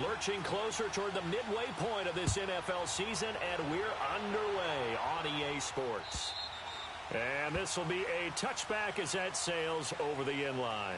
Lurching closer toward the midway point of this NFL season, and we're underway on EA Sports. And this will be a touchback as that sails over the end line.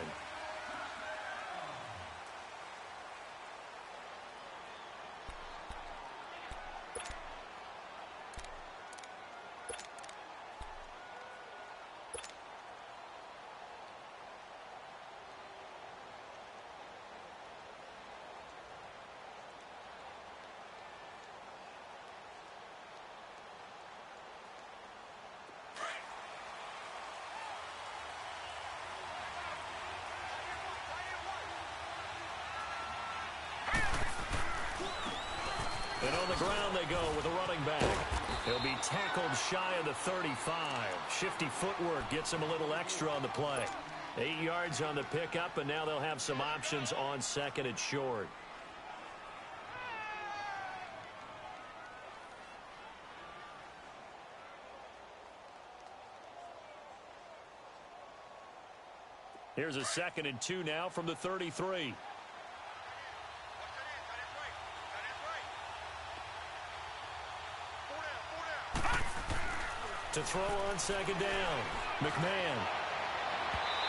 And on the ground they go with a running back. He'll be tackled shy of the 35. Shifty footwork gets him a little extra on the play. 8 yards on the pickup, and now they'll have some options on second and short. Here's a 2nd and 2 now from the 33. To throw on 2nd down. McMahon.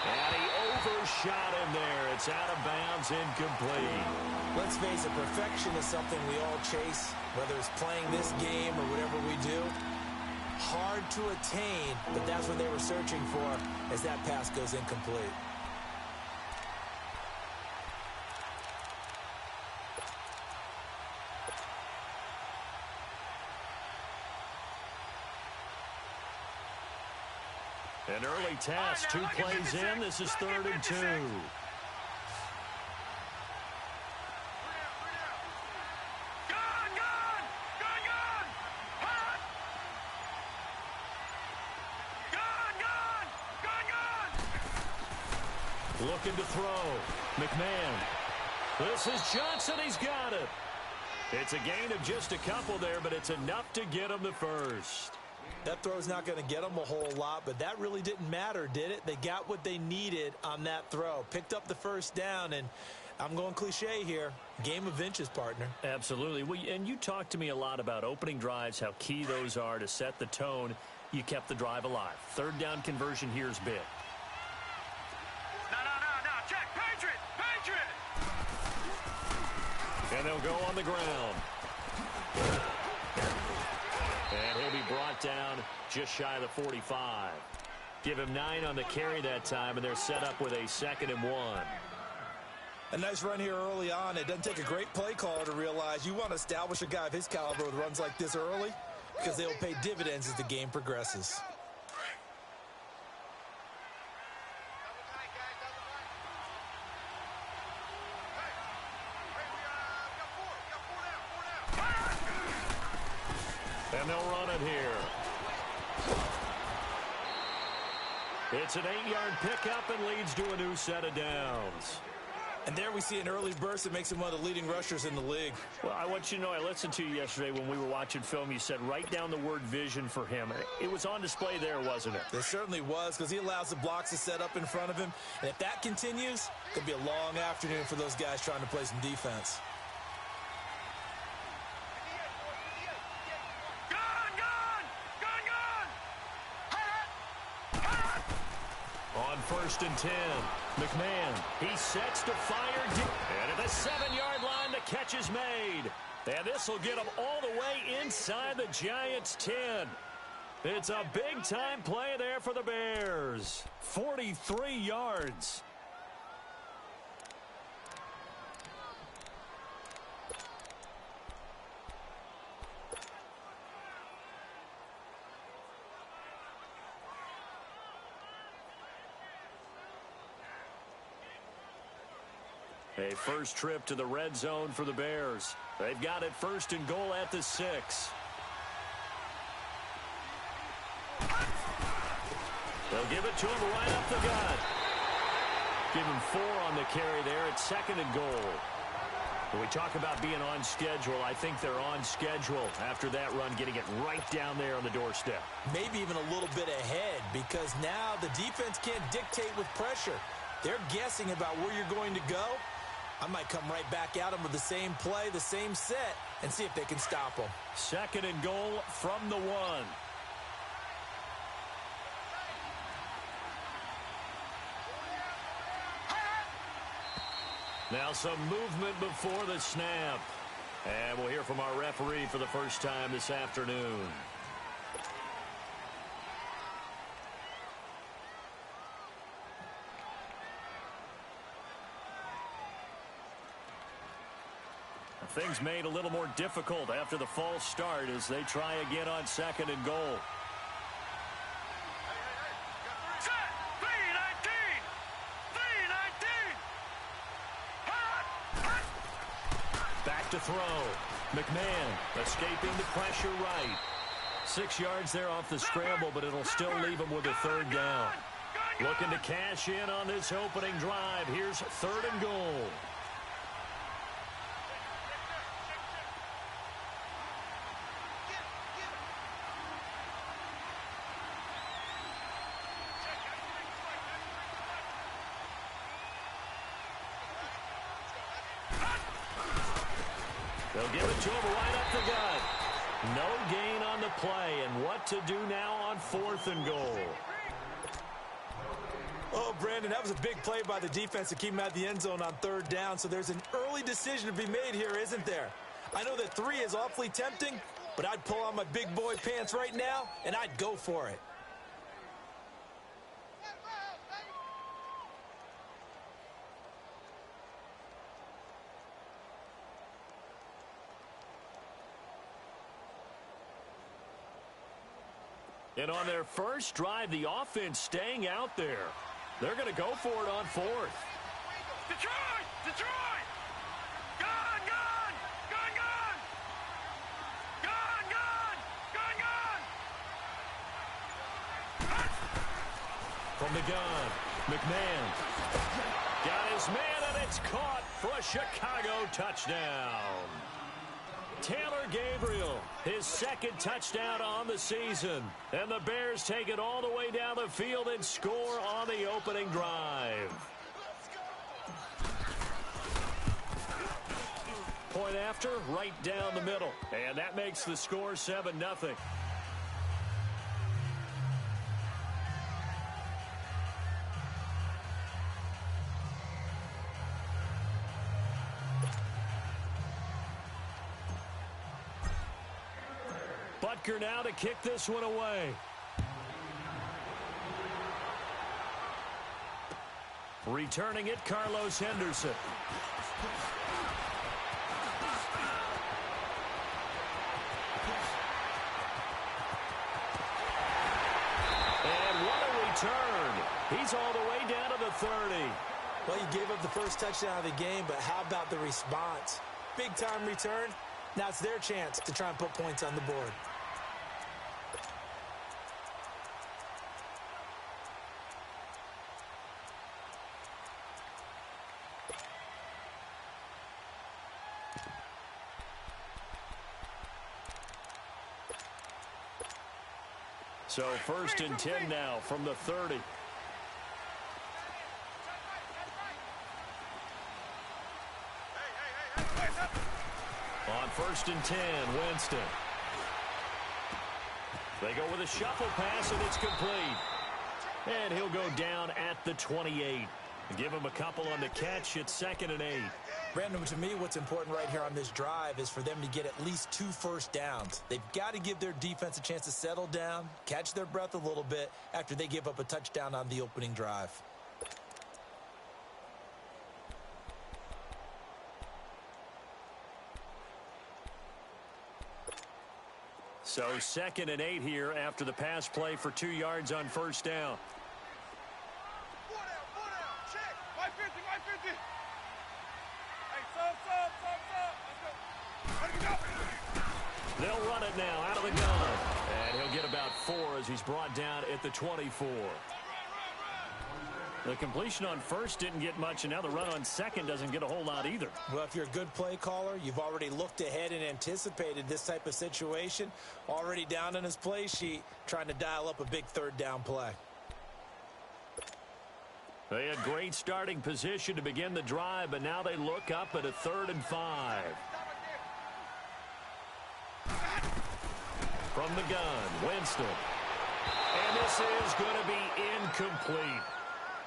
And he overshot him there. It's out of bounds, incomplete. Let's face it, perfection is something we all chase, whether it's playing this game or whatever we do. Hard to attain, but that's what they were searching for as that pass goes incomplete. An early test, 2 plays in. This is 3rd and 2. Looking to throw. McMahon. This is Johnson. He's got it. It's a gain of just a couple there, but it's enough to get him the first. That throw's not going to get them a whole lot, but that really didn't matter, did it? They got what they needed on that throw. Picked up the first down, and I'm going cliche here. Game of inches, partner. Absolutely. And you talked to me a lot about opening drives, how key those are to set the tone. You kept the drive alive. 3rd down conversion here is big. No. Check. Patriot. And they'll go on the ground. And he'll be brought down just shy of the 45. Give him 9 on the carry that time, and they're set up with a 2nd and 1. A nice run here early on. It doesn't take a great play caller to realize you want to establish a guy of his caliber with runs like this early because they will pay dividends as the game progresses. And they'll run it here. It's an 8-yard pickup and leads to a new set of downs. And there we see an early burst that makes him one of the leading rushers in the league. Well, I want you to know, I listened to you yesterday when we were watching film. You said write down the word vision for him. It was on display there, wasn't it? It certainly was, because he allows the blocks to set up in front of him. And if that continues, it could be a long afternoon for those guys trying to play some defense. On 1st and 10, McMahon, he sets to fire deep. And at the 7-yard line, the catch is made. And this will get him all the way inside the Giants' 10. It's a big-time play there for the Bears. 43 yards. A first trip to the red zone for the Bears. They've got it 1st and goal at the 6. They'll give it to him right up the gut. Give him 4 on the carry there at 2nd and goal. When we talk about being on schedule, I think they're on schedule after that run, getting it right down there on the doorstep. Maybe even a little bit ahead, because now the defense can't dictate with pressure. They're guessing about where you're going to go. I might come right back at them with the same play, the same set, and see if they can stop them. 2nd and goal from the 1. Now some movement before the snap. And we'll hear from our referee for the first time this afternoon. Things made a little more difficult after the false start as they try again on 2nd and goal. Set. 3-19. 3-19. Back to throw. McMahon escaping the pressure right. 6 yards there off the scramble, but it'll still leave him with a 3rd down. Looking to cash in on this opening drive. Here's 3rd and goal. They'll give it to him right up the gut. No gain on the play, and what to do now on 4th and goal. Oh, Brandon, that was a big play by the defense to keep him out of the end zone on 3rd down, so there's an early decision to be made here, isn't there? I know that 3 is awfully tempting, but I'd pull on my big boy pants right now, and I'd go for it. And on their first drive, the offense staying out there. They're going to go for it on 4th. Detroit! Detroit! Gone! Gone! Gone! Gone! Gone! Gone! Gone! Gone! From the gun, McMahon got his man, and it's caught for a Chicago touchdown. Taylor Gabriel, his 2nd touchdown on the season. And the Bears take it all the way down the field and score on the opening drive. Point after, right down the middle. And that makes the score 7-0. Butker now to kick this one away. Returning it, Carlos Henderson. And what a return. He's all the way down to the 30. Well, you gave up the first touchdown of the game, but how about the response? Big-time return. Now it's their chance to try and put points on the board. So 1st and 10 now from the 30. On 1st and 10, Winston. They go with a shuffle pass, and it's complete. And he'll go down at the 28. Give him a couple on the catch. It's 2nd and 8. Brandon, to me, what's important right here on this drive is for them to get at least 2 first downs. They've got to give their defense a chance to settle down, catch their breath a little bit after they give up a touchdown on the opening drive. So 2nd and 8 here after the pass play for 2 yards on 1st down. 4 down, check. 550, 550. Hey, sub. Let's go. They'll run it now out of the gun. And he'll get about 4 as he's brought down at the 24. The completion on 1st didn't get much, and now the run on 2nd doesn't get a whole lot either. Well, if you're a good play caller, you've already looked ahead and anticipated this type of situation. Already down in his play sheet, trying to dial up a big 3rd down play. They had great starting position to begin the drive, but now they look up at a 3rd and 5. From the gun, Winston. And this is going to be incomplete.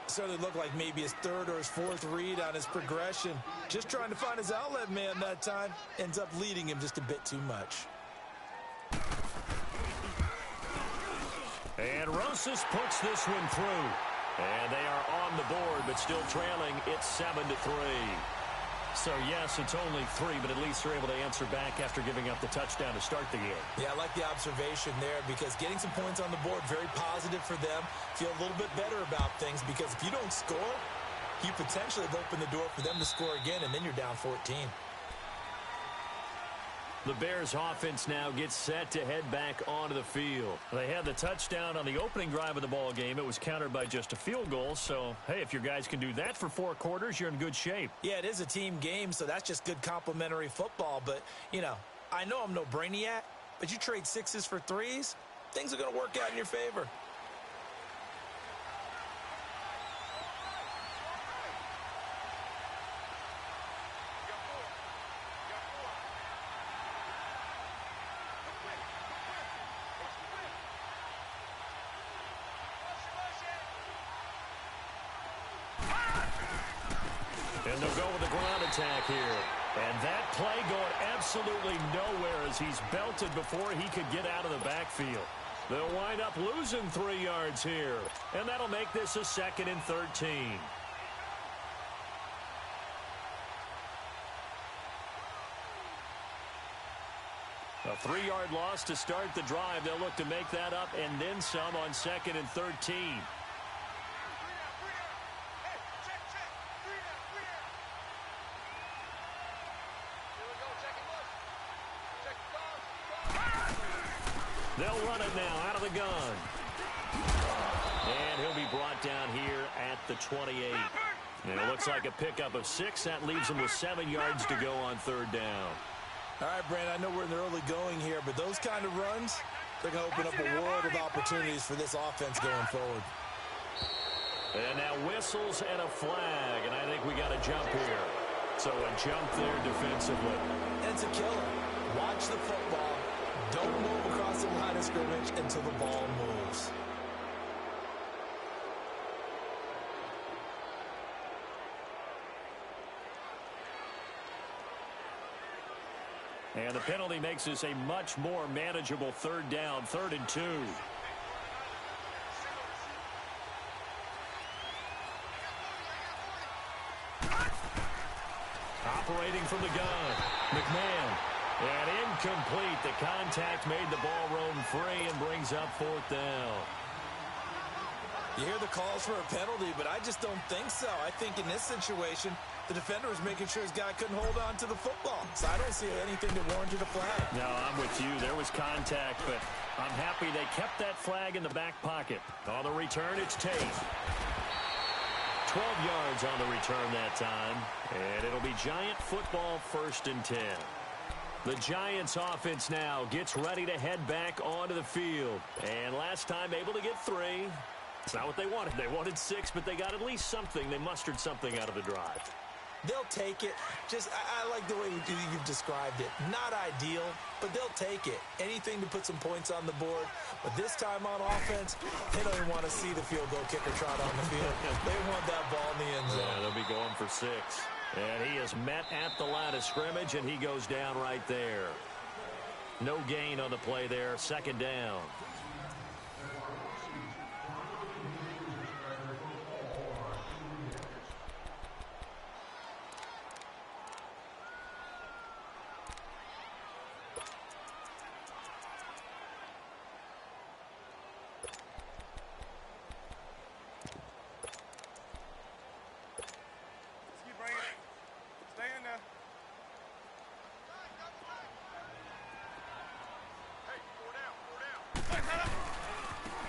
Certainly looked like maybe his 3rd or his 4th read on his progression. Just trying to find his outlet man that time. Ends up leading him just a bit too much. And Rosas puts this one through. And they are on the board, but still trailing. It's 7-3. So, yes, it's only 3, but at least they're able to answer back after giving up the touchdown to start the game. Yeah, I like the observation there because getting some points on the board, very positive for them. Feel a little bit better about things because if you don't score, you potentially have opened the door for them to score again, and then you're down 14. The Bears offense now gets set to head back onto the field. They had the touchdown on the opening drive of the ball game. It was countered by just a field goal. So, hey, if your guys can do that for 4 quarters, you're in good shape. Yeah, it is a team game, so that's just good complementary football. But, you know, I know I'm no brainiac, but you trade 6s for 3s, things are going to work out in your favor. And they'll go with the ground attack here. And that play going absolutely nowhere as he's belted before he could get out of the backfield. They'll wind up losing 3 yards here. And that'll make this a 2nd and 13. A 3-yard loss to start the drive. They'll look to make that up and then some on 2nd and 13. They'll run it now out of the gun. And he'll be brought down here at the 28. And it looks like a pickup of 6. That leaves him with 7 yards to go on 3rd down. All right, Brandon, I know we're in the early going here, but those kind of runs, they're going to open up a world of opportunities for this offense going forward. And now whistles and a flag, and I think we got a jump here. So a jump there defensively. And it's a killer. Watch the football. Don't move across the line of scrimmage until the ball moves. And the penalty makes this a much more manageable 3rd down, 3rd and 2. Operating from the gun, McMahon. And incomplete. The contact made the ball roam free and brings up 4th down. You hear the calls for a penalty, but I just don't think so. I think in this situation, the defender was making sure his guy couldn't hold on to the football. So I don't see anything that warranted a flag. No, I'm with you. There was contact, but I'm happy they kept that flag in the back pocket. On the return, it's Tate. 12 yards on the return that time. And it'll be Giant football, 1st and 10. The Giants offense now gets ready to head back onto the field. And last time able to get 3. It's not what they wanted. They wanted 6, but they got at least something. They mustered something out of the drive. They'll take it. I like the way you've described it. Not ideal, but they'll take it. Anything to put some points on the board. But this time on offense, they don't even want to see the field goal kicker trot on the field. They want that ball in the end zone. Yeah, they'll be going for 6. And he is met at the line of scrimmage, and he goes down right there. No gain on the play there. 2nd down.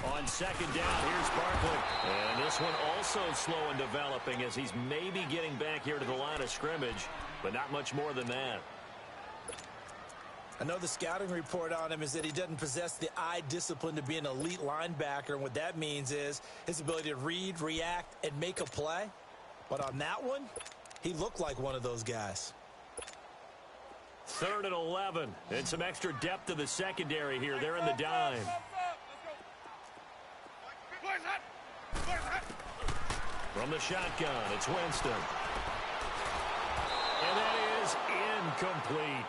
On 2nd down, here's Barkley. And this one also slow in developing as he's maybe getting back here to the line of scrimmage, but not much more than that. I know the scouting report on him is that he doesn't possess the eye discipline to be an elite linebacker, and what that means is his ability to read, react, and make a play. But on that one, he looked like one of those guys. 3rd and 11. And some extra depth to the secondary here. They're in the dime. From the shotgun, it's Winston. And that is incomplete.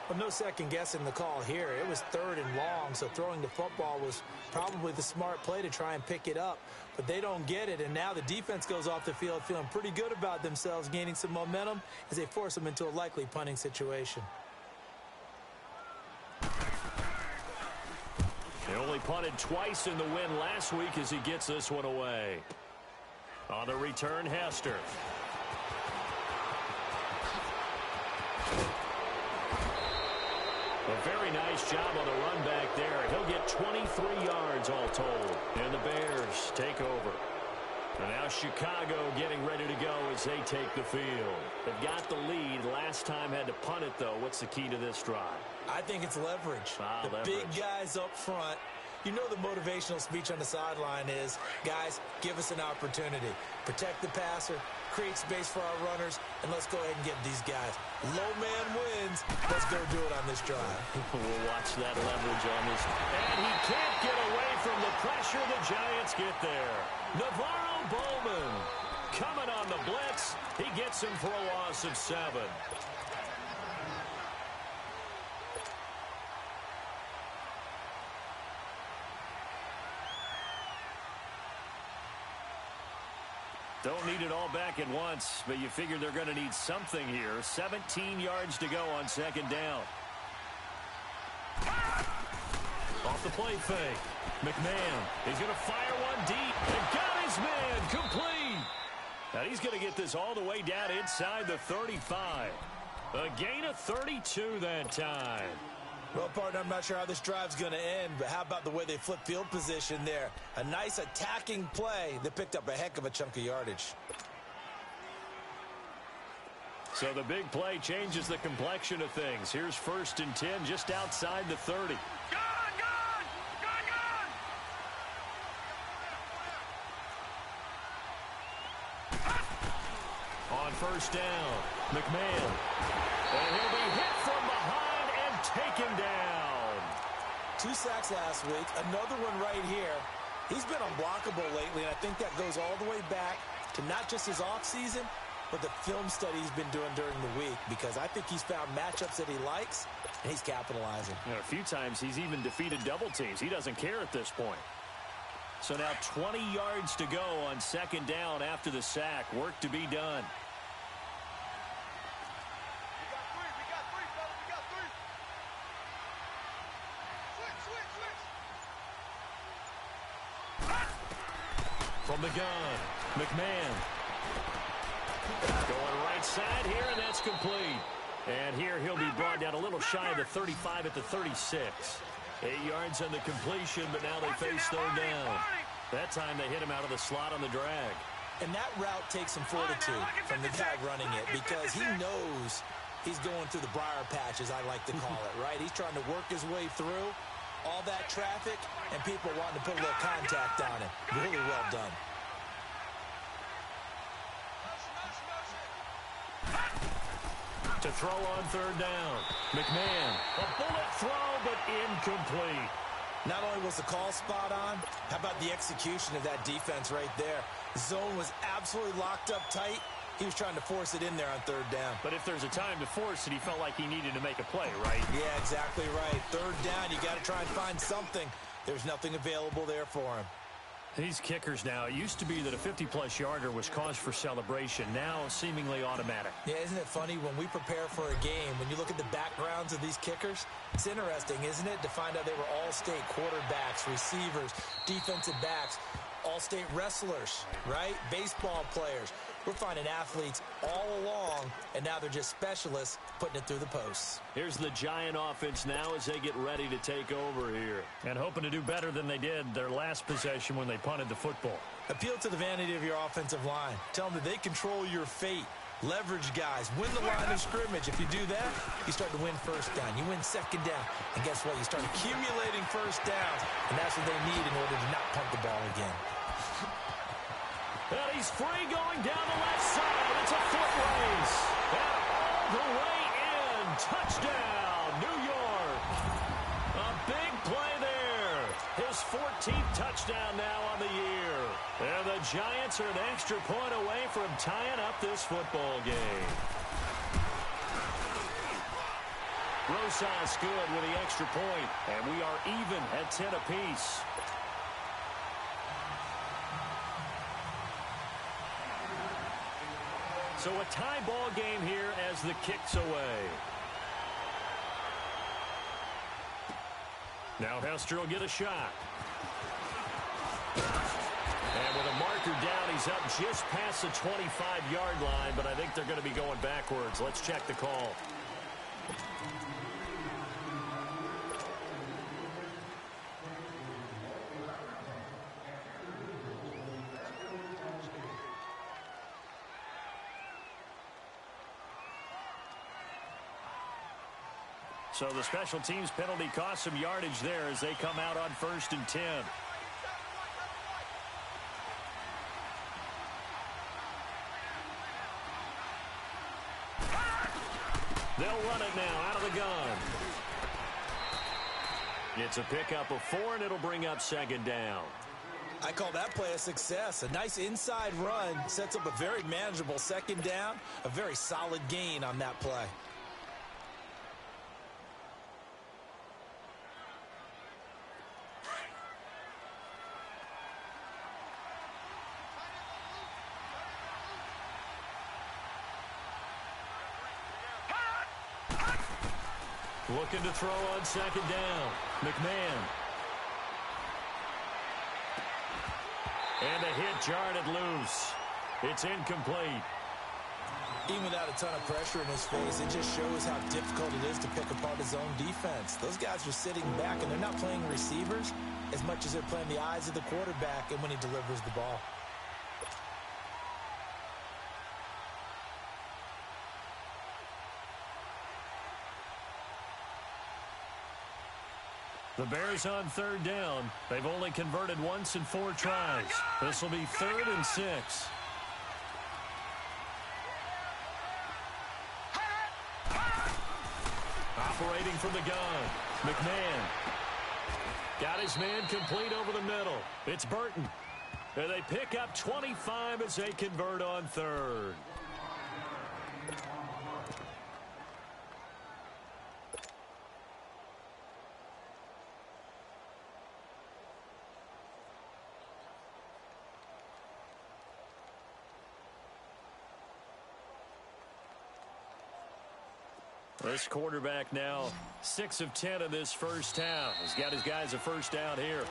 Well, no second guessing the call here. It was 3rd and long, so throwing the football was probably the smart play to try and pick it up. But they don't get it, and now the defense goes off the field feeling pretty good about themselves, gaining some momentum as they force them into a likely punting situation. They only punted twice in the win last week as he gets this one away. On the return, Hester. A very nice job on the run back there. He'll get 23 yards all told. And the Bears take over. And now Chicago getting ready to go as they take the field. They've got the lead. Last time had to punt it, though. What's the key to this drive? I think it's leverage. Leverage. Big guys up front. You know the motivational speech on the sideline is, guys, give us an opportunity. Protect the passer, create space for our runners, and let's go ahead and get these guys. Low man wins. Let's go do it on this drive. We'll watch that leverage on this. And he can't get away from the pressure. The Giants get there. Navarro Bowman coming on the blitz. He gets him for a loss of 7. Don't need it all back at once, but you figure they're going to need something here. 17 yards to go on 2nd down. Off the play fake. McMahon, he's going to fire one deep. And got his man complete. Now he's going to get this all the way down inside the 35. A gain of 32 that time. Well, partner, I'm not sure how this drive's going to end, but how about the way they flip field position there? A nice attacking play that picked up a heck of a chunk of yardage. So the big play changes the complexion of things. Here's 1st and 10 just outside the 30. On 1st down, McMahon. And he'll be hit from behind and taken down. 2 sacks last week, another one right here. He's been unblockable lately, and I think that goes all the way back to not just his offseason, but the film study he's been doing during the week, because I think he's found matchups that he likes, and he's capitalizing. You know, a few times he's even defeated double teams. He doesn't care at this point. So now 20 yards to go on 2nd down after the sack. Work to be done. From the gun, McMahon. Going right side here, and that's complete. And here he'll be brought down a little shy of the 35 at the 36. 8 yards on the completion, but now they face 3rd down. That time they hit him out of the slot on the drag. And that route takes some fortitude from the guy running it, because he knows he's going through the briar patch, as I like to call it, right? He's trying to work his way through all that traffic, and people wanting to put a little contact on it. Really well done. To throw on 3rd down. McMahon, a bullet throw, but incomplete. Not only was the call spot on, how about the execution of that defense right there? The zone was absolutely locked up tight. He was trying to force it in there on 3rd down. But if there's a time to force it, he felt like he needed to make a play, right? Yeah, exactly right. 3rd down, you got to try and find something. There's nothing available there for him. These kickers now, it used to be that a 50-plus yarder was cause for celebration. Now, seemingly automatic. Yeah, isn't it funny when we prepare for a game, when you look at the backgrounds of these kickers, it's interesting, isn't it, to find out they were all-state quarterbacks, receivers, defensive backs, all-state wrestlers, right? Baseball players. We're finding athletes all along, and now they're just specialists putting it through the posts. Here's the Giant offense now as they get ready to take over here. And hoping to do better than they did their last possession when they punted the football. Appeal to the vanity of your offensive line. Tell them that they control your fate. Leverage guys. Win the line of scrimmage. If you do that, you start to win first down. You win second down. And guess what? You start accumulating first downs. And that's what they need in order to not punt the ball again. And he's free going down the left side. It's a foot race. And all the way in. Touchdown, New York. A big play there. His 14th touchdown now on the year. And the Giants are an extra point away from tying up this football game. Rosas good with the extra point. And we are even at 10 apiece. So a tie ball game here as the kick's away. Now Hester will get a shot. And with a marker down, he's up just past the 25-yard line, but I think they're going to be going backwards. Let's check the call. So the special teams penalty cost some yardage there as they come out on 1st and 10. They'll run it now out of the gun. It's a pickup of 4, and it'll bring up 2nd down. I call that play a success. A nice inside run sets up a very manageable 2nd down. A very solid gain on that play. Looking to throw on 2nd down. McMahon. And the hit jarred it loose. It's incomplete. Even without a ton of pressure in his face, it just shows how difficult it is to pick apart his own defense. Those guys are sitting back, and they're not playing receivers as much as they're playing the eyes of the quarterback and when he delivers the ball. The Bears on 3rd down. They've only converted once in 4 tries. This will be 3rd and 6. Operating from the gun. McMahon. Got his man complete over the middle. It's Burton. And they pick up 25 as they convert on 3rd. This quarterback now 6 of 10 in this first half. He's got his guys a first down here.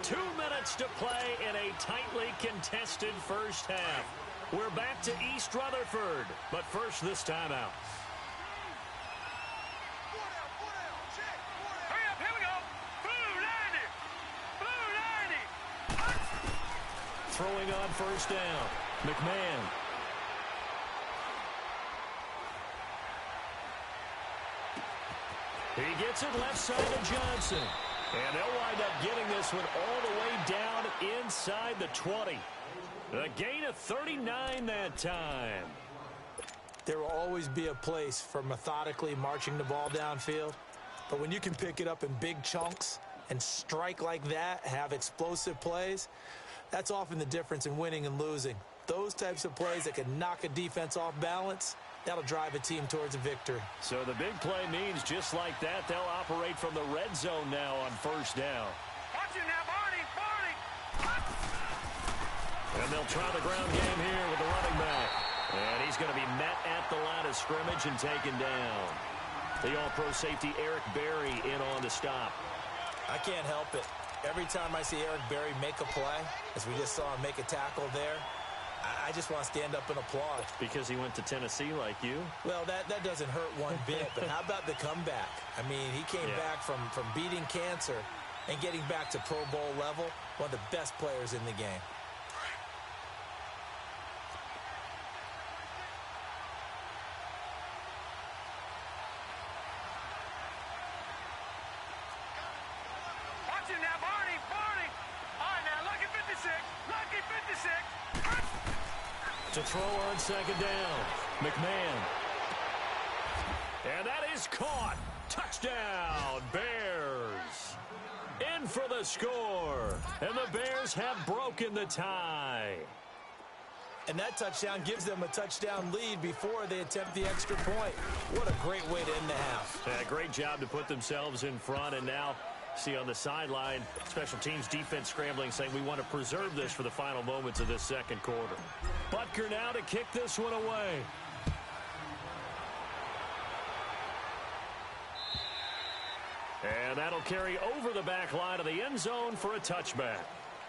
2 minutes to play in a tightly contested first half. We're back to East Rutherford, but first this timeout. Hurry up, here we go. Blue 90. Blue 90. Throwing on first down. McMahon. He gets it left side to Johnson. And they'll wind up getting this one all the way down inside the 20. A gain of 39 that time. There will always be a place for methodically marching the ball downfield. But when you can pick it up in big chunks and strike like that, have explosive plays, that's often the difference in winning and losing. Those types of plays that can knock a defense off balance, that'll drive a team towards a victory. So the big play means just like that, they'll operate from the red zone now on first down. Watch it now, Barney. And they'll try the ground game here with the running back. And he's going to be met at the line of scrimmage and taken down. The all-pro safety Eric Berry in on the stop. I can't help it. Every time I see Eric Berry make a play, as we just saw him make a tackle there, I just want to stand up and applaud. Because he went to Tennessee like you? Well, that doesn't hurt one bit, but how about the comeback? I mean, he came back from beating cancer and getting back to Pro Bowl level, one of the best players in the game. To throw on second down. McMahon. And that is caught. Touchdown, Bears. In for the score. And the Bears have broken the tie. And that touchdown gives them a touchdown lead before they attempt the extra point. What a great way to end the half. Yeah, great job to put themselves in front. And now, see on the sideline, special teams defense scrambling, saying we want to preserve this for the final moments of this second quarter. Butker now to kick this one away. And that'll carry over the back line of the end zone for a touchback.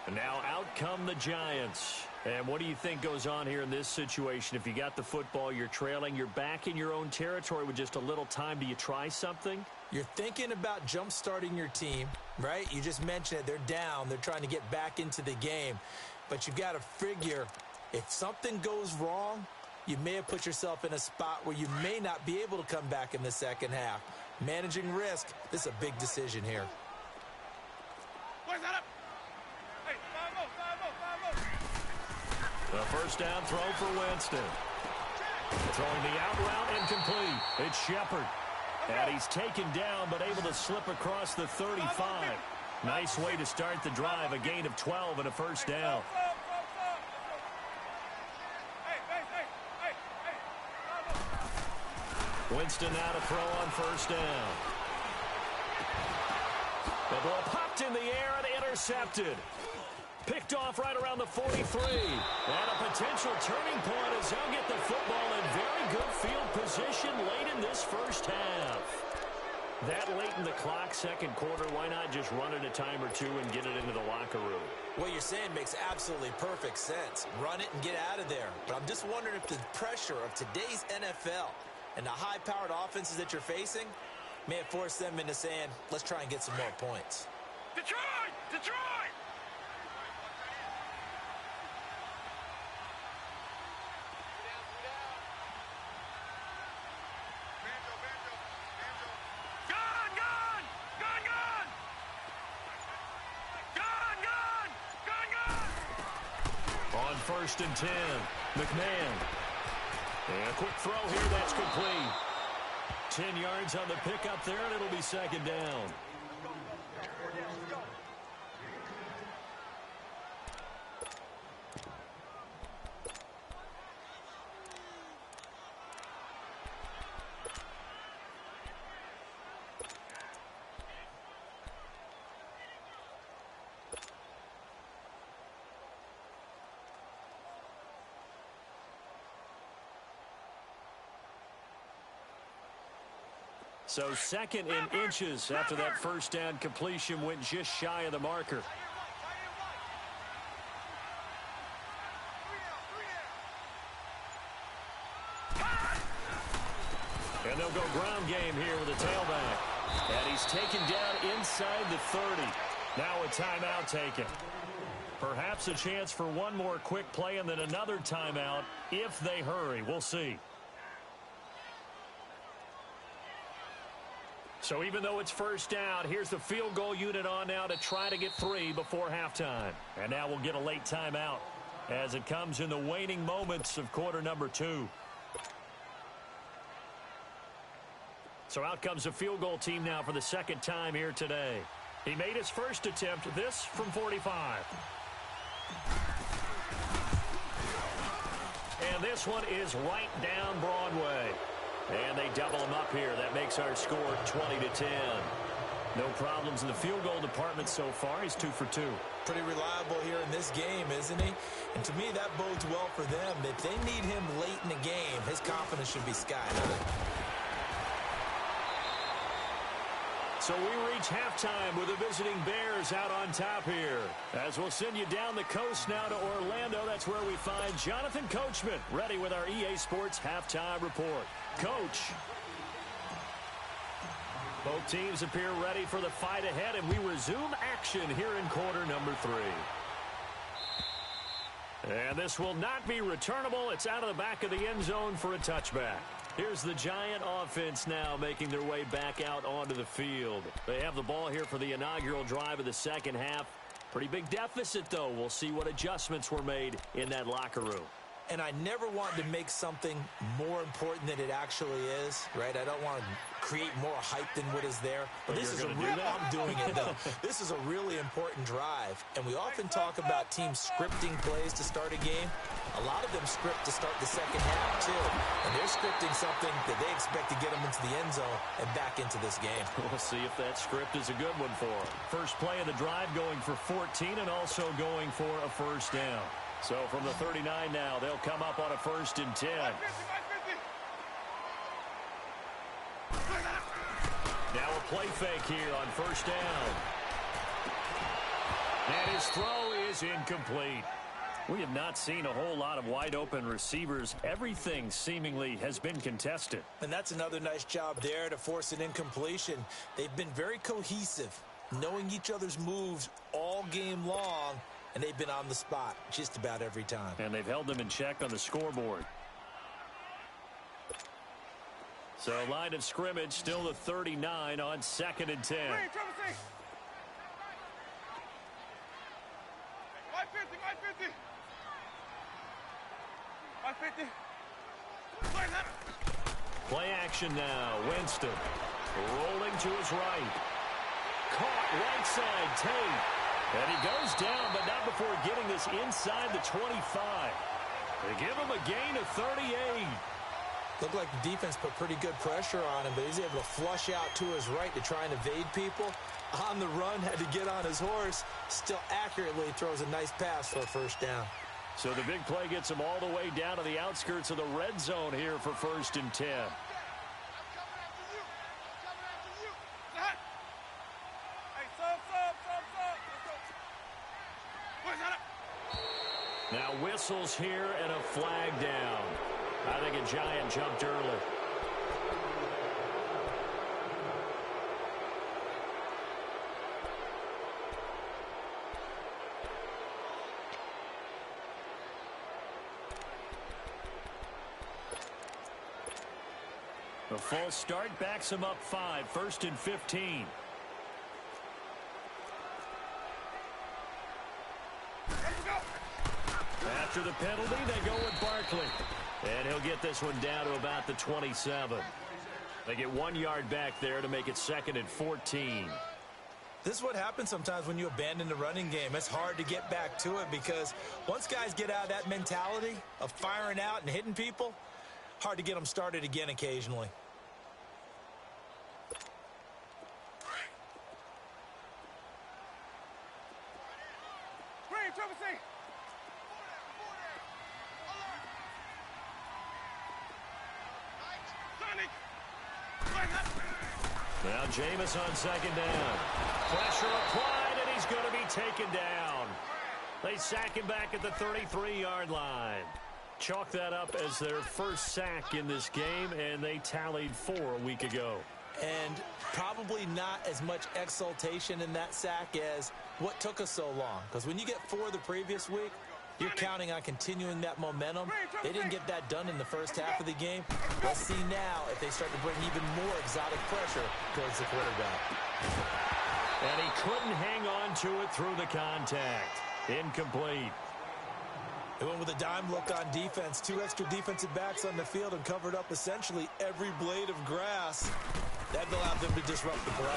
And now out come the Giants. And what do you think goes on here in this situation? If you got the football, you're trailing, you're back in your own territory with just a little time. Do you try something? You're thinking about jump-starting your team, right? You just mentioned it. They're down. They're trying to get back into the game. But you've got to figure if something goes wrong, you may have put yourself in a spot where you may not be able to come back in the second half. Managing risk, this is a big decision here. Where's that up? Hey, The first down throw for Winston. Throwing the out route incomplete. It's Shepard. And he's taken down but able to slip across the 35. Nice way to start the drive. A gain of 12 and a first down. Winston now to throw on first down. The ball popped in the air and intercepted. Picked off right around the 43. And a potential turning point as they'll get the football in very good field position late in this first half. That late in the clock, second quarter, why not just run it a time or two and get it into the locker room? What you're saying makes absolutely perfect sense. Run it and get out of there. But I'm just wondering if the pressure of today's NFL and the high-powered offenses that you're facing may have forced them into saying, let's try and get some more points. Detroit! Detroit! Gone! Gone! Gone! Gone! Gone! Gone! Gone! Gone! On first and 10, McMahon. And a quick throw here, that's complete. 10 yards on the pickup there, and it'll be second down. So second in inches after that first down completion went just shy of the marker. And they'll go ground game here with a tailback. And he's taken down inside the 30. Now a timeout taken. Perhaps a chance for one more quick play and then another timeout if they hurry. We'll see. So even though it's first down, here's the field goal unit on now to try to get 3 before halftime. And now we'll get a late timeout as it comes in the waning moments of quarter number 2. So out comes the field goal team now for the second time here today. He made his first attempt, this from 45. And this one is right down Broadway. And they double him up here. That makes our score 20-10. No problems in the field goal department so far. He's 2 for 2. Pretty reliable here in this game, isn't he? And to me, that bodes well for them. If they need him late in the game, his confidence should be sky high. So we reach halftime with the visiting Bears out on top here. As we'll send you down the coast now to Orlando, that's where we find Jonathan Coachman ready with our EA Sports Halftime Report. Coach. Both teams appear ready for the fight ahead, and we resume action here in quarter number 3. And this will not be returnable. It's out of the back of the end zone for a touchback. Here's the Giant offense now making their way back out onto the field. They have the ball here for the inaugural drive of the second half. Pretty big deficit, though. We'll see what adjustments were made in that locker room. And I never want to make something more important than it actually is, right? I don't want to create more hype than what is there. But this is I'm doing it, though. This is a really important drive. And we often talk about teams scripting plays to start a game. A lot of them script to start the second half, too. And they're scripting something that they expect to get them into the end zone and back into this game. We'll see if that script is a good one for them. First play of the drive going for 14 and also going for a first down. So from the 39 now, they'll come up on a 1st and 10. Now a play fake here on 1st down. And his throw is incomplete. We have not seen a whole lot of wide open receivers. Everything seemingly has been contested. And that's another nice job there to force an incompletion. They've been very cohesive, knowing each other's moves all game long. And they've been on the spot just about every time. And they've held them in check on the scoreboard. So line of scrimmage still the 39 on 2nd and 10. 550. Play action now. Winston rolling to his right. Caught right side. Tate. And he goes down, but not before getting this inside the 25. They give him a gain of 38. Looked like the defense put pretty good pressure on him, but he's able to flush out to his right to try and evade people. On the run, had to get on his horse. Still accurately throws a nice pass for a first down. So the big play gets him all the way down to the outskirts of the red zone here for 1st and 10. Now whistles here and a flag down. I think a Giant jumped early. The false start backs him up 5, 1st and 15. After the penalty, they go with Barkley. And he'll get this one down to about the 27. They get 1 yard back there to make it 2nd and 14. This is what happens sometimes when you abandon the running game. It's hard to get back to it because once guys get out of that mentality of firing out and hitting people, hard to get them started again occasionally. Now Jameis on 2nd down. Pressure applied, and he's going to be taken down. They sack him back at the 33-yard line. Chalk that up as their first sack in this game, and they tallied 4 a week ago. And probably not as much exultation in that sack as what took us so long. Because when you get 4 the previous week, you're counting on continuing that momentum. They didn't get that done in the first half of the game. Let's see now if they start to bring even more exotic pressure towards the quarterback. And he couldn't hang on to it through the contact. Incomplete. They went with a dime look on defense. 2 extra defensive backs on the field and covered up essentially every blade of grass. That allowed them to disrupt the play.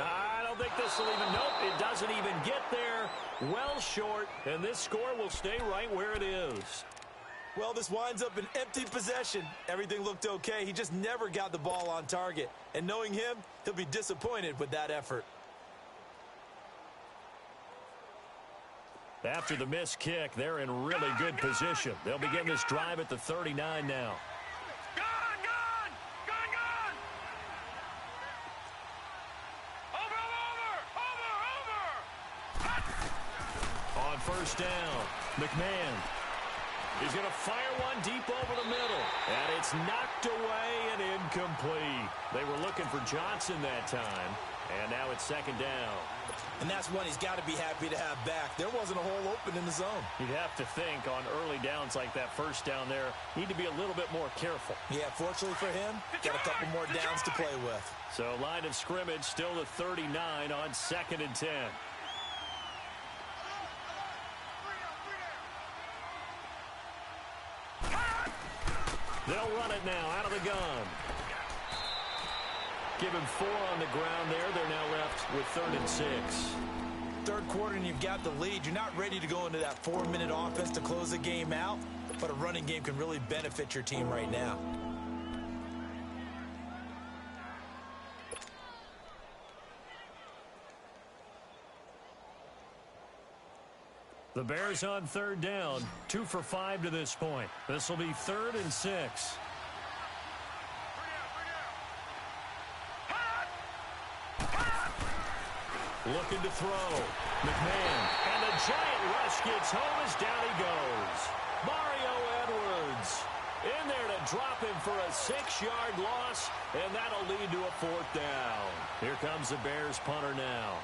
I don't think this will even, nope, it doesn't even get there. Well short, and this score will stay right where it is. Well, this winds up an empty possession. Everything looked okay. He just never got the ball on target. And knowing him, he'll be disappointed with that effort. After the missed kick, they're in really good position. They'll begin this drive at the 39 now. First down, McMahon. He's going to fire one deep over the middle. And it's knocked away and incomplete. They were looking for Johnson that time. And now it's 2nd down. And that's one he's got to be happy to have back. There wasn't a hole open in the zone. You'd have to think on early downs like that first down there, need to be a little bit more careful. Yeah, fortunately for him, got a couple more downs to play with. So line of scrimmage still the 39 on 2nd and 10. They'll run it now out of the gun. Give him 4 on the ground there. They're now left with 3rd and 6. Third quarter and you've got the lead. You're not ready to go into that 4-minute offense to close the game out, but a running game can really benefit your team right now. The Bears on 3rd down, 2 for 5 to this point. This will be 3rd and 6. Looking to throw. McMahon. And the giant rush gets home as down he goes. Mario Edwards in there to drop him for a 6-yard loss, and that'll lead to a 4th down. Here comes the Bears punter now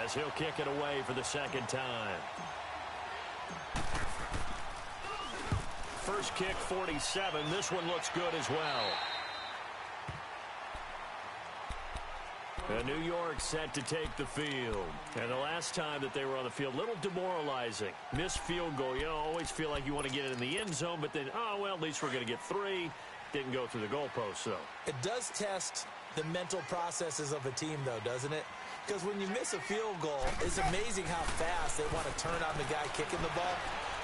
as he'll kick it away for the 2nd time. First kick, 47. This one looks good as well. And New York set to take the field. And the last time that they were on the field, a little demoralizing. Missed field goal. You always feel like you want to get it in the end zone, but then, oh, well, at least we're going to get 3. Didn't go through the goalpost, though. It does test the mental processes of a team, though, doesn't it? Because when you miss a field goal, it's amazing how fast they want to turn on the guy kicking the ball.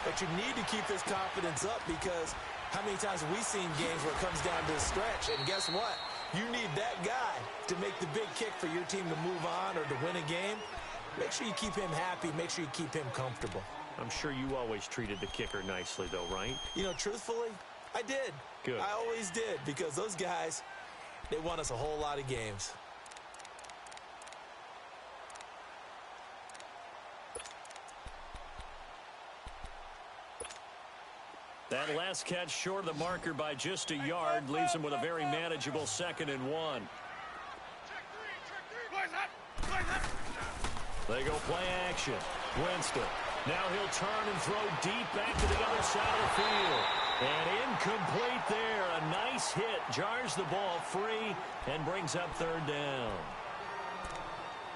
But you need to keep this confidence up, because how many times have we seen games where it comes down to a stretch, and guess what? You need that guy to make the big kick for your team to move on or to win a game. Make sure you keep him happy. Make sure you keep him comfortable. I'm sure you always treated the kicker nicely, though, right? You know, truthfully, I did. Good. I always did, because those guys, they won us a whole lot of games. That last catch short of the marker by just a yard leaves him with a very manageable 2nd and 1. They go play action. Winston. Now he'll turn and throw deep back to the other side of the field. And incomplete there. A nice hit. Jars the ball free and brings up 3rd down.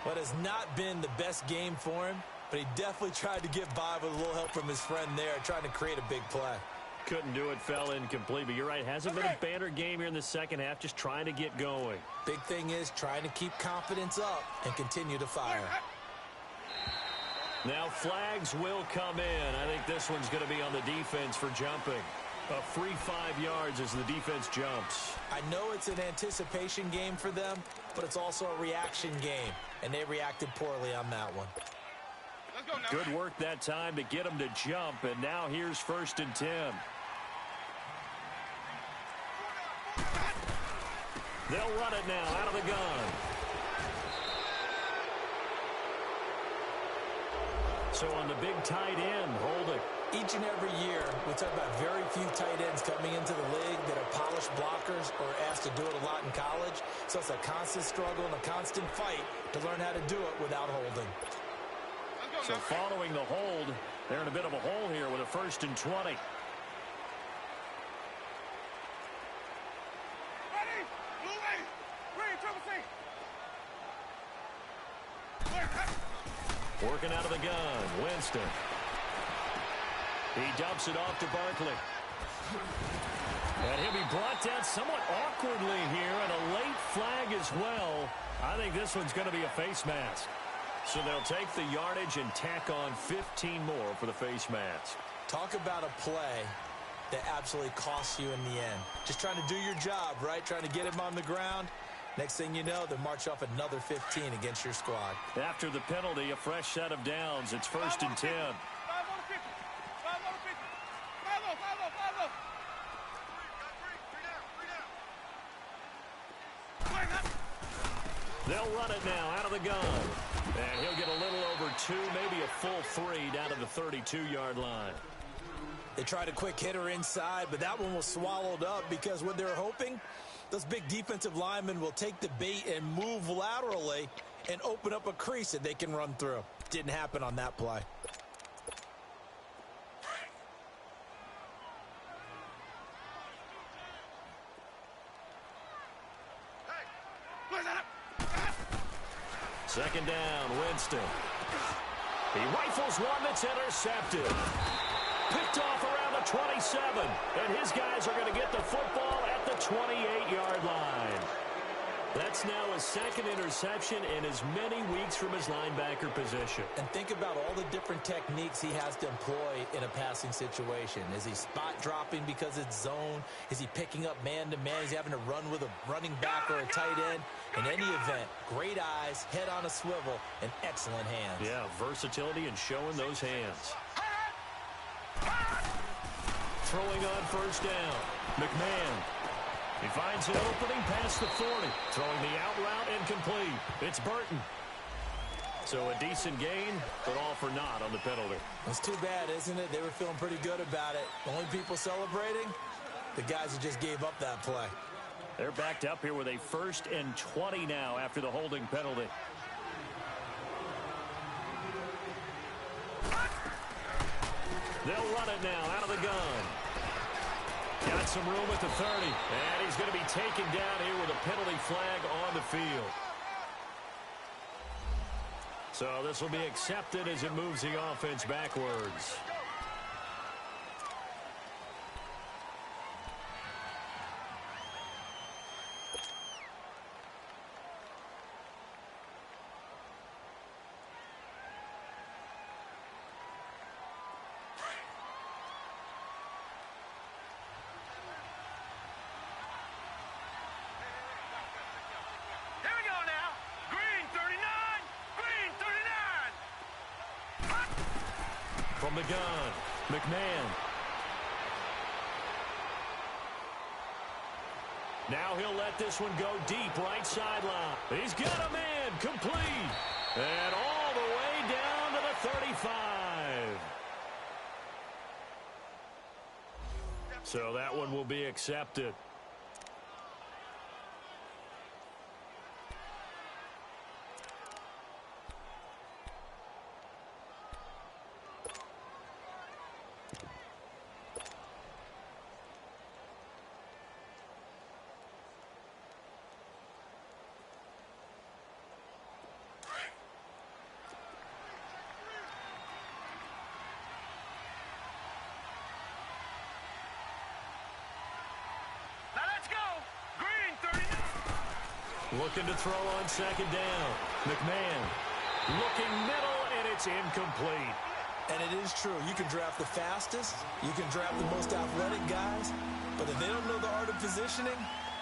What has not been the best game for him, but he definitely tried to get by with a little help from his friend there, trying to create a big play. Couldn't do it, fell incomplete, but you're right. Hasn't been a banner game here in the 2nd half, just trying to get going. Big thing is trying to keep confidence up and continue to fire. Now flags will come in. I think this one's going to be on the defense for jumping. A free 5 yards as the defense jumps. I know it's an anticipation game for them, but it's also a reaction game, and they reacted poorly on that one. Good work that time to get them to jump, and now here's 1st and 10. They'll run it now out of the gun. So on the big tight end, holding. Each and every year, we talk about very few tight ends coming into the league that are polished blockers or asked to do it a lot in college. So it's a constant struggle and a constant fight to learn how to do it without holding. So following the hold, they're in a bit of a hole here with a 1st and 20. Working out of the gun, Winston. He dumps it off to Barkley. And he'll be brought down somewhat awkwardly here, and a late flag as well. I think this one's going to be a face mask. So they'll take the yardage and tack on 15 more for the face mask. Talk about a play that absolutely costs you in the end. Just trying to do your job, right? Trying to get him on the ground. Next thing you know, they march off another 15 against your squad. After the penalty, a fresh set of downs. It's 1st and 10. They'll run it now out of the gun. And he'll get a little over 2, maybe a full 3 down to the 32-yard line. They tried a quick hitter inside, but that one was swallowed up because what they're hoping, those big defensive linemen will take the bait and move laterally and open up a crease that they can run through. Didn't happen on that play. Second down, Winston. He rifles one that's intercepted. Picked off around the 27. And his guys are going to get the football at the 28-yard line. That's now his second interception in as many weeks from his linebacker position. And think about all the different techniques he has to employ in a passing situation. Is he spot dropping because it's zone? Is he picking up man-to-man? Is he having to run with a running back or a tight end? In any event, great eyes, head on a swivel, and excellent hands. Yeah, versatility and showing those hands. Throwing on first down. McMahon. He finds an opening past the 40. Throwing the out route incomplete. It's Burton. So a decent gain, but all for naught on the penalty. It's too bad, isn't it? They were feeling pretty good about it. The only people celebrating, the guys who just gave up that play. They're backed up here with a 1st and 20 now after the holding penalty. They'll run it now out of the gun. Got some room at the 30. And he's going to be taken down here with a penalty flag on the field. So this will be accepted as it moves the offense backwards. From the gun, McMahon. Now he'll let this one go deep right sideline. He's got a man complete. And all the way down to the 35. So that one will be accepted. Looking to throw on second down. McMahon looking middle, and it's incomplete. And it is true. You can draft the fastest. You can draft the most athletic guys. But if they don't know the art of positioning,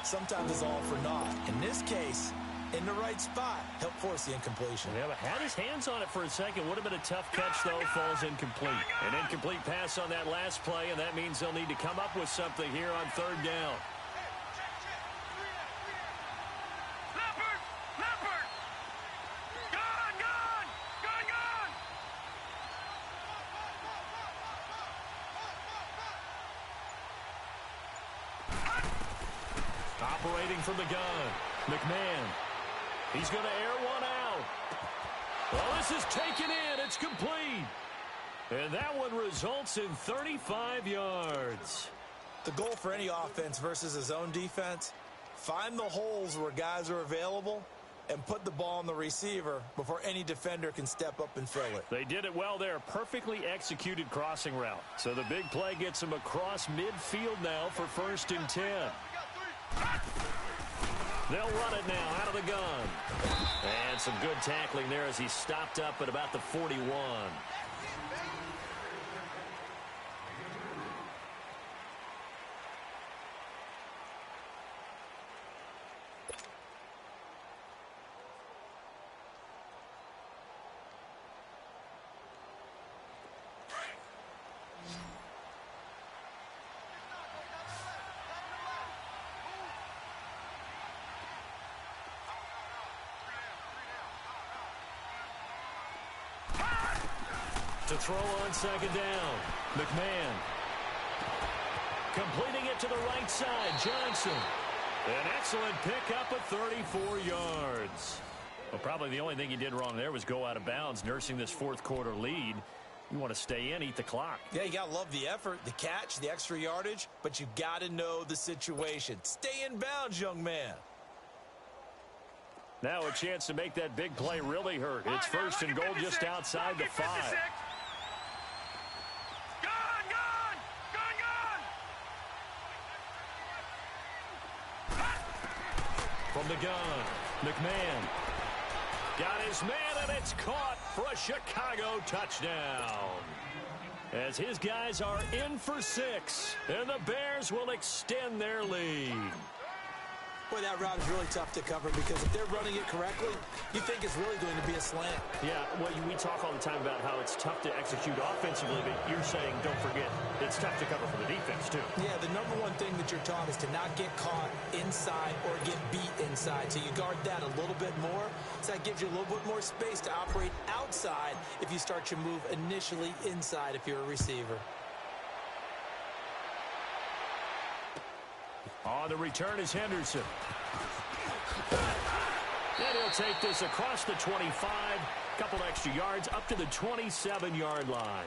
sometimes it's all for naught. In this case, in the right spot, help force the incompletion. Yeah, but had his hands on it for a second. Would have been a tough catch, though. Falls incomplete. An incomplete pass on that last play, and that means they'll need to come up with something here on third down. Operating from the gun, McMahon. He's going to air one out. Well, this is taken in. It's complete. And that one results in 35 yards. The goal for any offense versus a zone defense, find the holes where guys are available and put the ball on the receiver before any defender can step up and fill it. They did it well there. Perfectly executed crossing route. So the big play gets him across midfield now for 1st and 10. They'll run it now out of the gun. And some good tackling there as he stopped up at about the 41. To throw on second down, McMahon. Completing it to the right side, Johnson. An excellent pickup of 34 yards. Well, probably the only thing he did wrong there was go out of bounds, nursing this fourth quarter lead. You want to stay in, eat the clock. Yeah, you got to love the effort, the catch, the extra yardage, but you got to know the situation. Stay in bounds, young man. Now a chance to make that big play really hurt. It's 1st and goal just outside the 5. Gun, gun! Gun, From the gun, McMahon. Got his man, and it's caught for a Chicago touchdown. As his guys are in for 6, and the Bears will extend their lead. Boy, that route is really tough to cover because if they're running it correctly, you think it's really going to be a slant. Yeah, well, we talk all the time about how it's tough to execute offensively, but you're saying, don't forget, it's tough to cover for the defense, too. Yeah, the number one thing that you're taught is to not get caught inside or get beat inside. So you guard that a little bit more. So that gives you a little bit more space to operate outside if you start your move initially inside if you're a receiver. On the return is Henderson. And he'll take this across the 25. Couple extra yards up to the 27-yard line.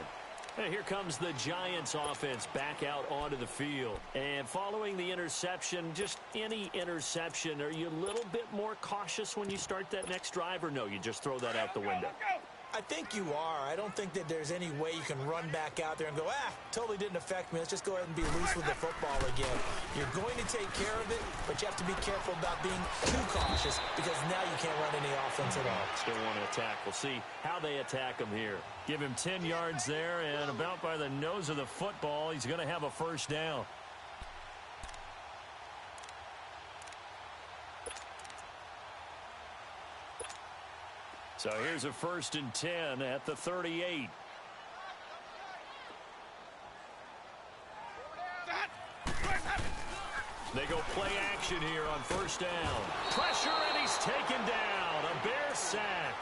And here comes the Giants offense back out onto the field. And following the interception, just any interception, are you a little bit more cautious when you start that next drive, or no, you just throw that out the window? I think you are. I don't think that there's any way you can run back out there and go, totally didn't affect me. Let's just go ahead and be loose with the football again. You're going to take care of it, but you have to be careful about being too cautious because now you can't run any offense at all. Still want to attack. We'll see how they attack him here. Give him 10 yards there, and about by the nose of the football, he's going to have a first down. So here's a 1st and 10 at the 38. They go play action here on 1st down. Pressure, and he's taken down. A Bear sack.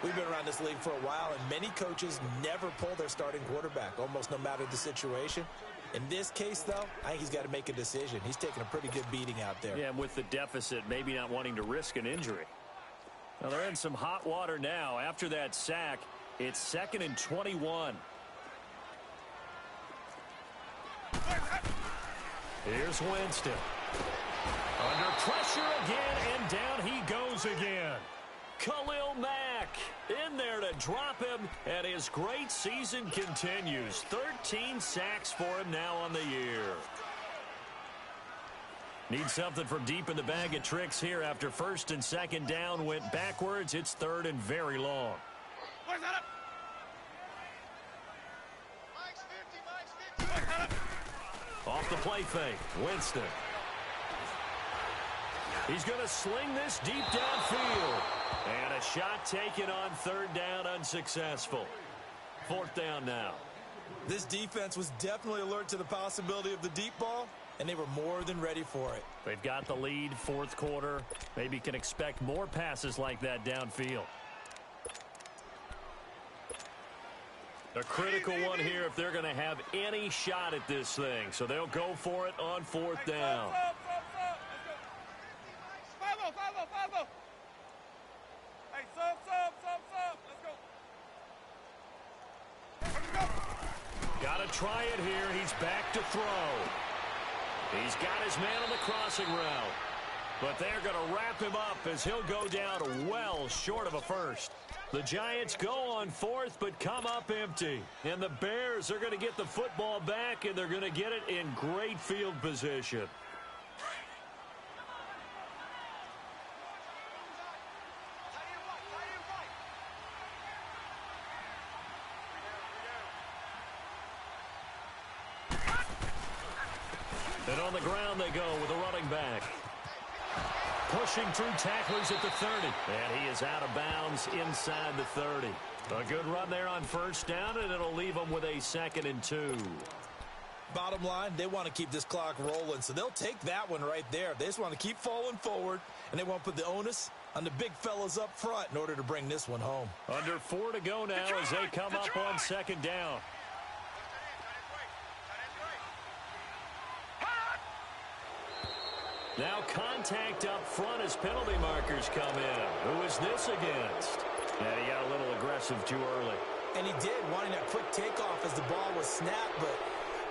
We've been around this league for a while, and many coaches never pull their starting quarterback, almost no matter the situation. In this case, though, I think he's got to make a decision. He's taking a pretty good beating out there. Yeah, and with the deficit, maybe not wanting to risk an injury. Well, they're in some hot water now. After that sack, it's 2nd and 21. Here's Winston. Under pressure again, and down he goes again. Khalil Mack in there to drop him, and his great season continues. 13 sacks for him now on the year. Need something from deep in the bag of tricks here after 1st and 2nd down went backwards. It's 3rd and very long. Where's that up? Mike's 50, Mike's 50. Off the play fake, Winston. He's going to sling this deep downfield. And a shot taken on 3rd down, unsuccessful. 4th down now. This defense was definitely alert to the possibility of the deep ball, and they were more than ready for it. They've got the lead, 4th quarter. Maybe can expect more passes like that downfield. A critical one here if they're going to have any shot at this thing. So they'll go for it on 4th down. Follow. Hey, sub. Let's go. Got to try it here. He's back to throw. He's got his man on the crossing route. But they're going to wrap him up as he'll go down well short of a first. The Giants go on 4th but come up empty. And the Bears are going to get the football back, and they're going to get it in great field position. And on the ground they go with a running back. Pushing through tacklers at the 30. And he is out of bounds inside the 30. A good run there on 1st down, and it'll leave them with a 2nd and 2. Bottom line, they want to keep this clock rolling, so they'll take that one right there. They just want to keep falling forward, and they want to put the onus on the big fellas up front in order to bring this one home. Under 4 to go now as they come up on 2nd down. Now contact up front as penalty markers come in. Who is this against? And he got a little aggressive too early. And he did, wanting that quick takeoff as the ball was snapped, but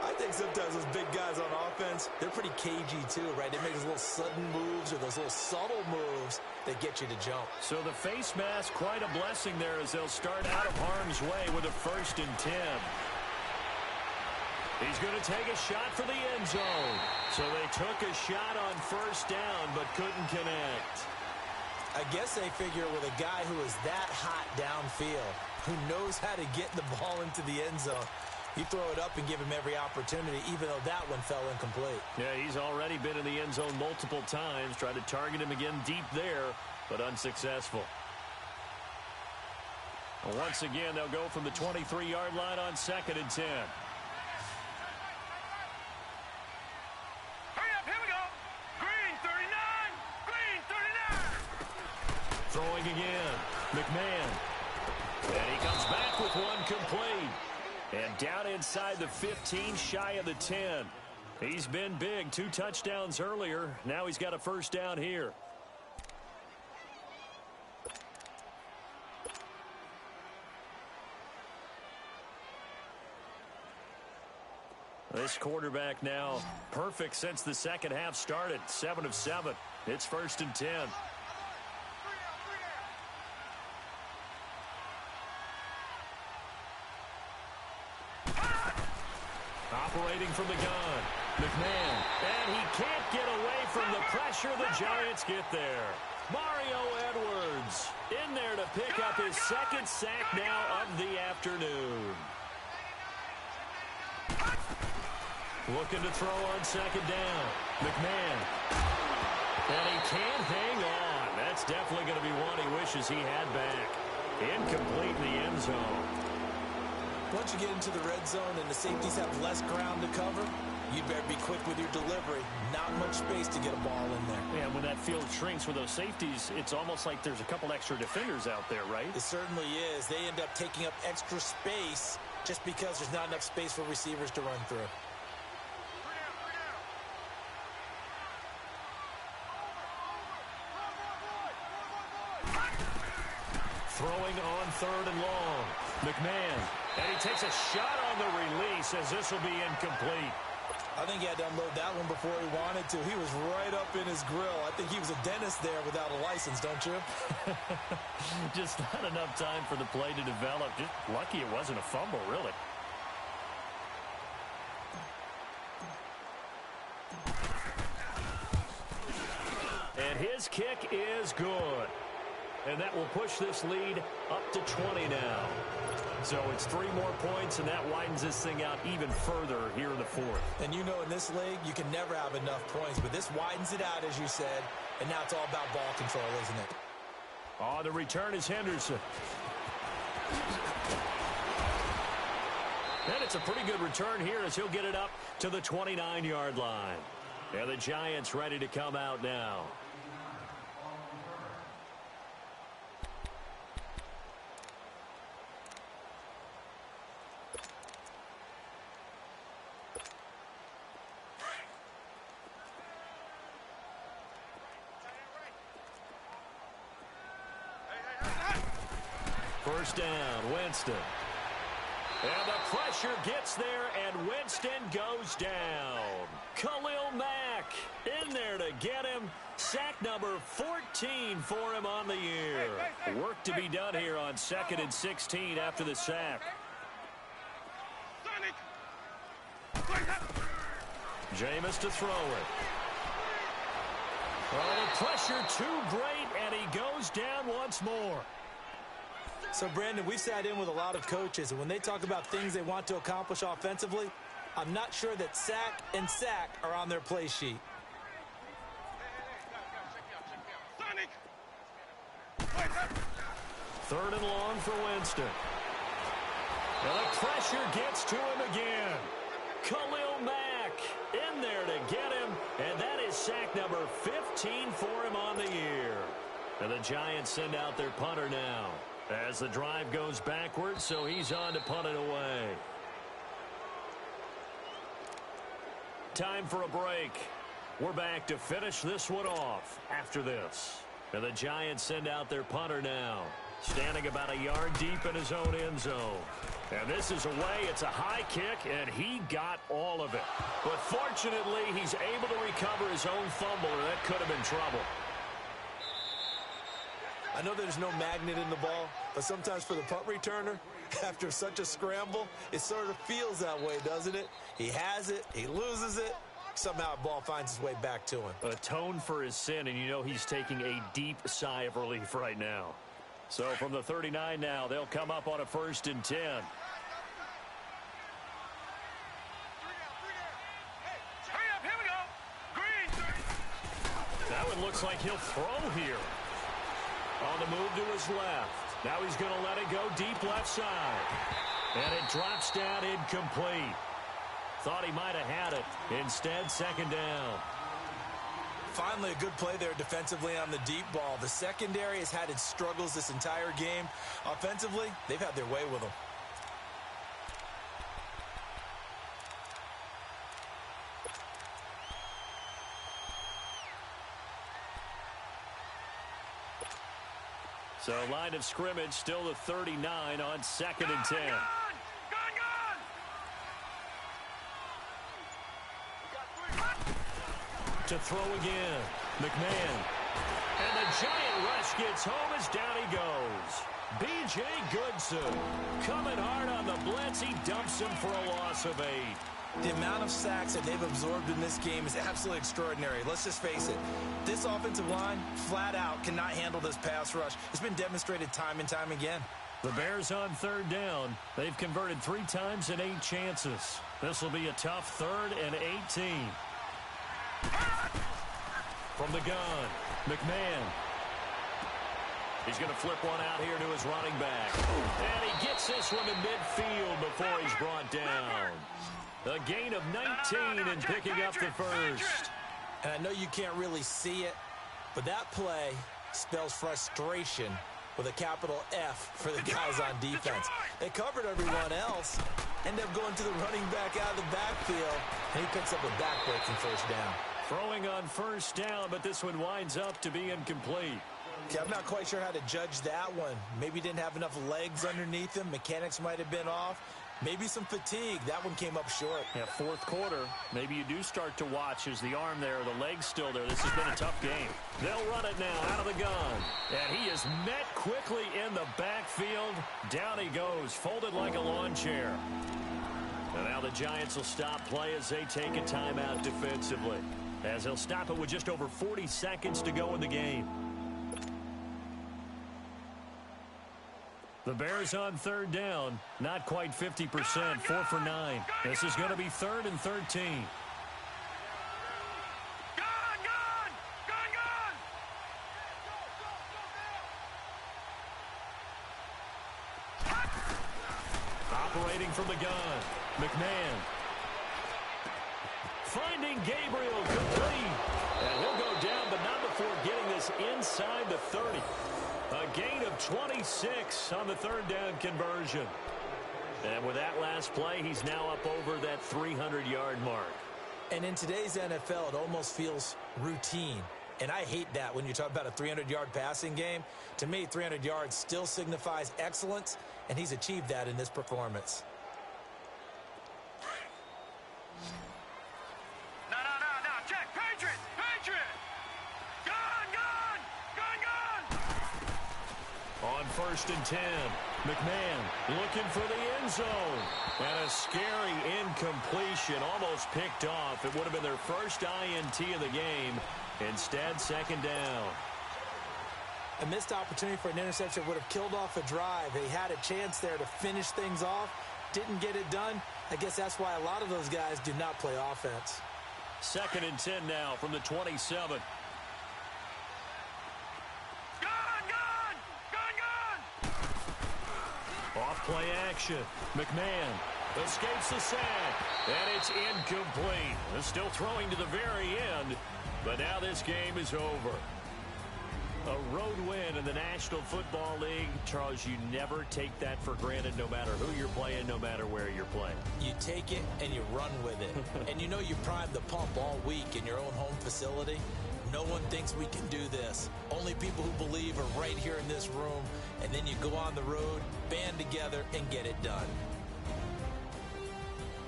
I think sometimes those big guys on offense, they're pretty cagey too, right? They make those little sudden moves or those little subtle moves that get you to jump. So the face mask, quite a blessing there as they'll start out of harm's way with a 1st and 10. He's going to take a shot for the end zone. So they took a shot on first down, but couldn't connect. I guess they figure with a guy who is that hot downfield, who knows how to get the ball into the end zone, you throw it up and give him every opportunity, even though that one fell incomplete. Yeah, he's already been in the end zone multiple times. Tried to target him again deep there, but unsuccessful. And once again, they'll go from the 23-yard line on 2nd and 10. Hurry up, here we go. Green 39. Green 39. Throwing again. McMahon. And he comes back with one complete. And down inside the 15, shy of the 10. He's been big. 2 touchdowns earlier. Now he's got a first down here. This quarterback now perfect since the second half started. 7 of 7. It's 1st and 10. Operating from the gun, McMahon, and he can't get away from the pressure. The Giants get there. Mario Edwards in there to pick up his 2nd sack now of the afternoon. Looking to throw on 2nd down. McMahon. And he can't hang on. That's definitely going to be one he wishes he had back. Incomplete in the end zone. Once you get into the red zone and the safeties have less ground to cover, you better be quick with your delivery. Not much space to get a ball in there. Yeah, when that field shrinks with those safeties, it's almost like there's a couple extra defenders out there, right? It certainly is. They end up taking up extra space just because there's not enough space for receivers to run through. Throwing on 3rd and long. McMahon. And he takes a shot on the release as this will be incomplete. I think he had to unload that one before he wanted to. He was right up in his grill. I think he was a dentist there without a license, don't you? Just not enough time for the play to develop. Just lucky it wasn't a fumble, really. And his kick is good. And that will push this lead up to 20 now. So it's 3 more points, and that widens this thing out even further here in the 4th. And you know in this league, you can never have enough points. But this widens it out, as you said. And now it's all about ball control, isn't it? Oh, the return is Henderson. And it's a pretty good return here as he'll get it up to the 29-yard line. And the Giants ready to come out now. First down, Winston. And the pressure gets there, and Winston goes down. Khalil Mack in there to get him. Sack number 14 for him on the year. Work to be done here on 2nd and 16 after the sack. Jameis to throw it. Oh, the pressure too great, and he goes down once more. So, Brandon, we've sat in with a lot of coaches, and when they talk about things they want to accomplish offensively, I'm not sure that sack and sack are on their play sheet. Third and long for Winston. And the pressure gets to him again. Khalil Mack in there to get him, and that is sack number 15 for him on the year. And the Giants send out their punter now as the drive goes backwards, so he's on to punt it away. Time for a break. We're back to finish this one off after this. And the Giants send out their punter now, standing about a yard deep in his own end zone. And this is away. It's a high kick, and he got all of it. But fortunately, he's able to recover his own fumble, or that could have been trouble. I know there's no magnet in the ball, but sometimes for the punt returner, After such a scramble, it sort of feels that way, doesn't it? He has it, he loses it, somehow the ball finds its way back to him. Atone for his sin, and you know he's taking a deep sigh of relief right now. So from the 39 now, they'll come up on a 1st and 10. That one looks like he'll throw here. On the move to his left. Now he's going to let it go deep left side. And it drops down incomplete. Thought he might have had it. Instead, 2nd down. Finally, a good play there defensively on the deep ball. The secondary has had its struggles this entire game. Offensively, they've had their way with them. So line of scrimmage still the 39 on 2nd and 10. To throw again. McMahon. And the giant rush gets home as down he goes. B.J. Goodson coming hard on the blitz. He dumps him for a loss of 8. The amount of sacks that they've absorbed in this game is absolutely extraordinary. Let's just face it. This offensive line, flat out, cannot handle this pass rush. It's been demonstrated time and time again. The Bears on 3rd down. They've converted 3 times in 8 chances. This will be a tough 3rd and 18. From the gun, McMahon. He's going to flip one out here to his running back. And he gets this one in midfield before he's brought down. A gain of 19 and picking up the 1st. And I know you can't really see it, but that play spells frustration with a capital F for the guys on defense. They covered everyone else, end up going to the running back out of the backfield, and he picks up a back-breaking 1st down. Throwing on 1st down, but this one winds up to be incomplete. Okay, I'm not quite sure how to judge that one. Maybe didn't have enough legs underneath him. Mechanics might have been off. Maybe some fatigue. That one came up short. Yeah, 4th quarter. Maybe you do start to watch as the arm there, the leg's still there. This has been a tough game. They'll run it now out of the gun. And he is met quickly in the backfield. Down he goes, folded like a lawn chair. And now the Giants will stop play as they take a timeout defensively. As they'll stop it with just over 40 seconds to go in the game. The Bears on 3rd down, not quite 50%, 4 for 9. This is going to be 3rd and 13. Operating from the gun, McMahon. Finding Gabriel complete. And he'll go down, but not before getting this inside the 30. A gain of 26 on the 3rd down conversion. And with that last play, he's now up over that 300-yard mark. And in today's NFL, it almost feels routine. And I hate that when you talk about a 300-yard passing game. To me, 300 yards still signifies excellence, and he's achieved that in this performance. No, check, Patriot! Gun! On 1st and 10, McMahon looking for the end zone. And a scary incompletion, almost picked off. It would have been their first INT of the game. Instead, 2nd down. A missed opportunity for an interception would have killed off a drive. They had a chance there to finish things off. Didn't get it done. I guess that's why a lot of those guys do not play offense. 2nd and 10 now from the 27. Off play action. McMahon escapes the sack. And it's incomplete. They're still throwing to the very end. But now this game is over. A road win in the National Football League. Charles, you never take that for granted no matter who you're playing, no matter where you're playing. You take it and you run with it. And you know you primed the pump all week in your own home facility. No one thinks we can do this. Only people who believe are right here in this room. And then you go on the road, band together, and get it done.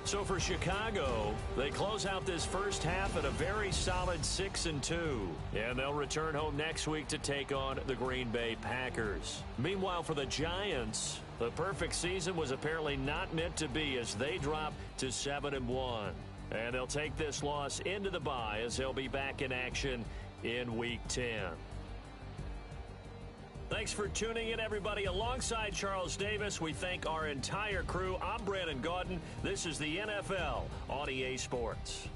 So for Chicago, they close out this first half at a very solid 6-2. And they'll return home next week to take on the Green Bay Packers. Meanwhile, for the Giants, the perfect season was apparently not meant to be as they drop to 7-1. And they'll take this loss into the bye as they'll be back in action in Week 10. Thanks for tuning in, everybody. Alongside Charles Davis, we thank our entire crew. I'm Brandon Gaudin. This is the NFL on EA Sports.